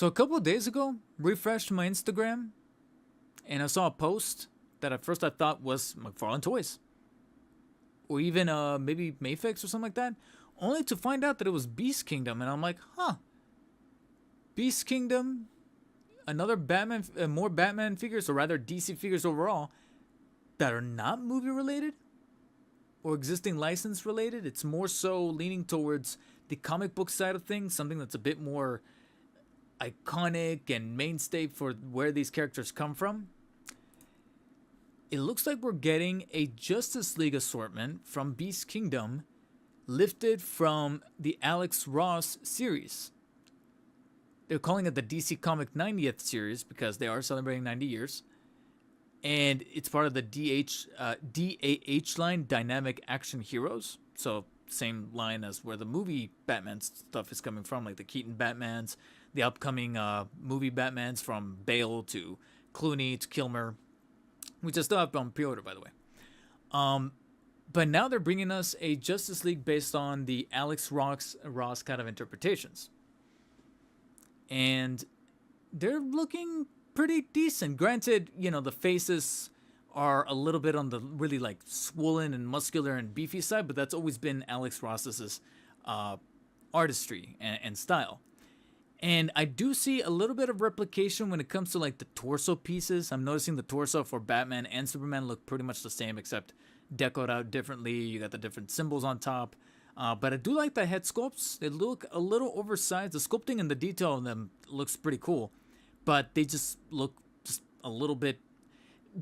So a couple of days ago, refreshed my Instagram, and I saw a post that at first I thought was McFarlane Toys, or even maybe Mayfix or something like that, only to find out that it was Beast Kingdom, and I'm like, huh, Beast Kingdom, another Batman, more Batman figures, or rather DC figures overall, that are not movie related or existing license related. It's more so leaning towards the comic book side of things, something that's a bit more iconic and mainstay for where these characters come from. It looks like we're getting a Justice League assortment from Beast Kingdom, lifted from the Alex Ross series. They're calling it the DC Comic 90th series because they are celebrating 90 years. And it's part of the DAH line, Dynamic Action Heroes. So same line as where the movie Batman stuff is coming from, like the Keaton Batmans, the upcoming movie Batmans from Bale to Clooney to Kilmer, which I still have on pre-order, by the way. But now they're bringing us a Justice League based on the Alex Ross kind of interpretations. And they're looking pretty decent. Granted, the faces are a little bit on the really like swollen and muscular and beefy side, but that's always been Alex Ross's artistry and style. And I do see a little bit of replication when it comes to like the torso pieces. I'm noticing the torso for Batman and Superman look pretty much the same, except decoed out differently. You got the different symbols on top. But I do like the head sculpts. They look a little oversized. The sculpting and the detail on them looks pretty cool, but they just look just a little bit.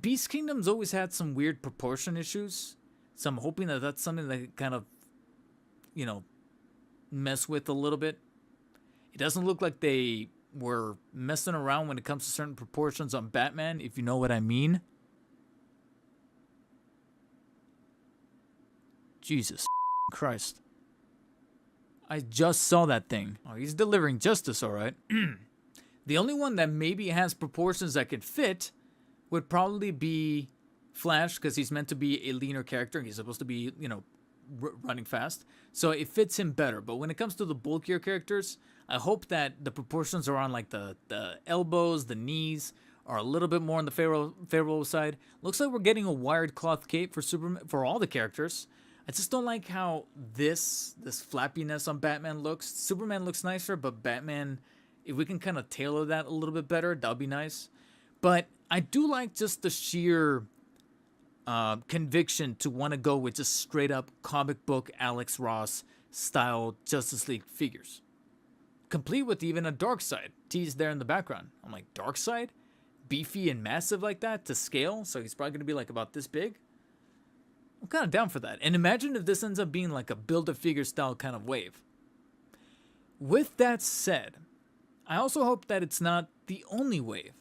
Beast Kingdom's always had some weird proportion issues, so I'm hoping that that's something that kind of, mess with a little bit. It doesn't look like they were messing around when it comes to certain proportions on Batman, if you know what I mean. Jesus Christ. I just saw that thing. Oh, he's delivering justice, all right. The only one that maybe has proportions that could fit would probably be Flash, because he's meant to be a leaner character. He's supposed to be, running fast. So it fits him better. But when it comes to the bulkier characters, I hope that the proportions are on like the elbows, the knees are a little bit more on the favorable side. Looks like we're getting a wired cloth cape for Superman, for all the characters. I just don't like how this flappiness on Batman looks. Superman looks nicer, but Batman, if we can kind of tailor that a little bit better, that would be nice. But I do like just the sheer conviction to want to go with just straight up comic book Alex Ross style Justice League figures, complete with even a Darkseid teased there in the background. I'm like, Darkseid, beefy and massive like that to scale, so he's probably gonna be like about this big. I'm kind of down for that. And imagine if this ends up being like a build-a-figure style kind of wave. With that said, I also hope that it's not the only wave,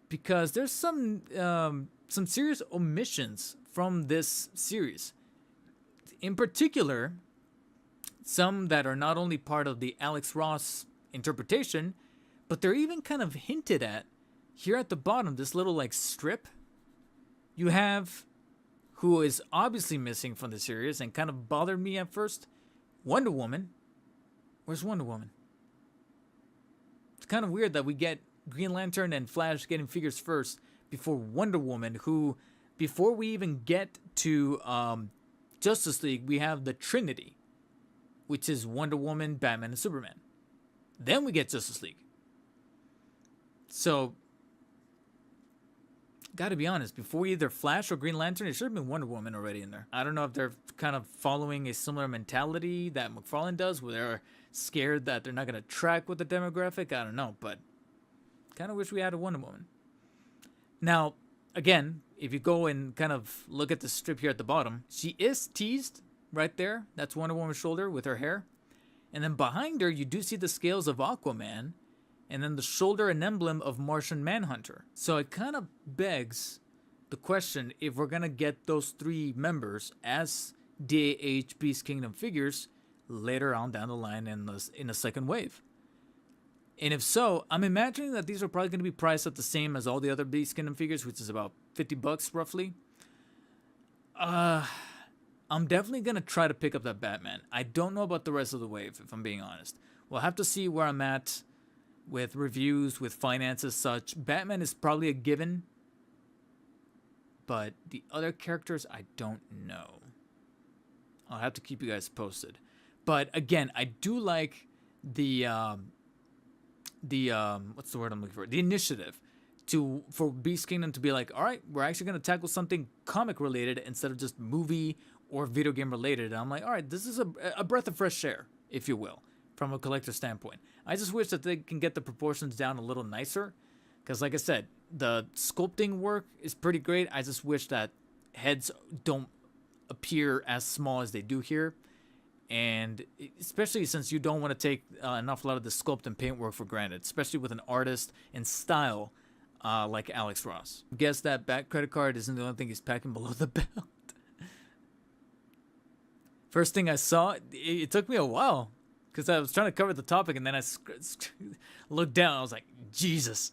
because there's some serious omissions from this series. In particular, some that are not only part of the Alex Ross interpretation, but they're even kind of hinted at here at the bottom, this little like strip. You have, who is obviously missing from the series and kind of bothered me at first, Wonder Woman. Where's Wonder Woman? It's kind of weird that we get Green Lantern and Flash getting figures first before Wonder Woman, who, before we even get to Justice League, we have the Trinity, which is Wonder Woman, Batman, and Superman. Then we get Justice League. So, gotta be honest, before either Flash or Green Lantern, it should have been Wonder Woman already in there. I don't know if they're kind of following a similar mentality that McFarlane does, where they're scared that they're not going to track with the demographic. I don't know, but kind of wish we had a Wonder Woman. Now, again, if you go and kind of look at the strip here at the bottom, she is teased right there. That's Wonder Woman's shoulder with her hair. And then behind her, you do see the scales of Aquaman, and then the shoulder and emblem of Martian Manhunter. So it kind of begs the question if we're going to get those three members as DAH Beast Kingdom figures later on down the line in the second wave. And if so, I'm imagining that these are probably going to be priced at the same as all the other Beast Kingdom figures, which is about $50 roughly. I'm definitely going to try to pick up that Batman. I don't know about the rest of the wave, if I'm being honest. We'll have to see where I'm at with reviews, with finances, such. Batman is probably a given, but the other characters, I don't know. I'll have to keep you guys posted. But again, I do like the what's the word I'm looking for? The initiative for Beast Kingdom to be like, all right, we're actually gonna tackle something comic related instead of just movie or video game related. And I'm like, all right, this is a breath of fresh air, if you will, from a collector standpoint. I just wish that they can get the proportions down a little nicer, because like I said, the sculpting work is pretty great. I just wish that heads don't appear as small as they do here. And especially since you don't want to take an awful lot of the sculpt and paint work for granted, especially with an artist in style like Alex Ross. Guess that back credit card isn't the only thing he's packing below the belt. First thing I saw, it took me a while because I was trying to cover the topic, and then I looked down. I was like, Jesus.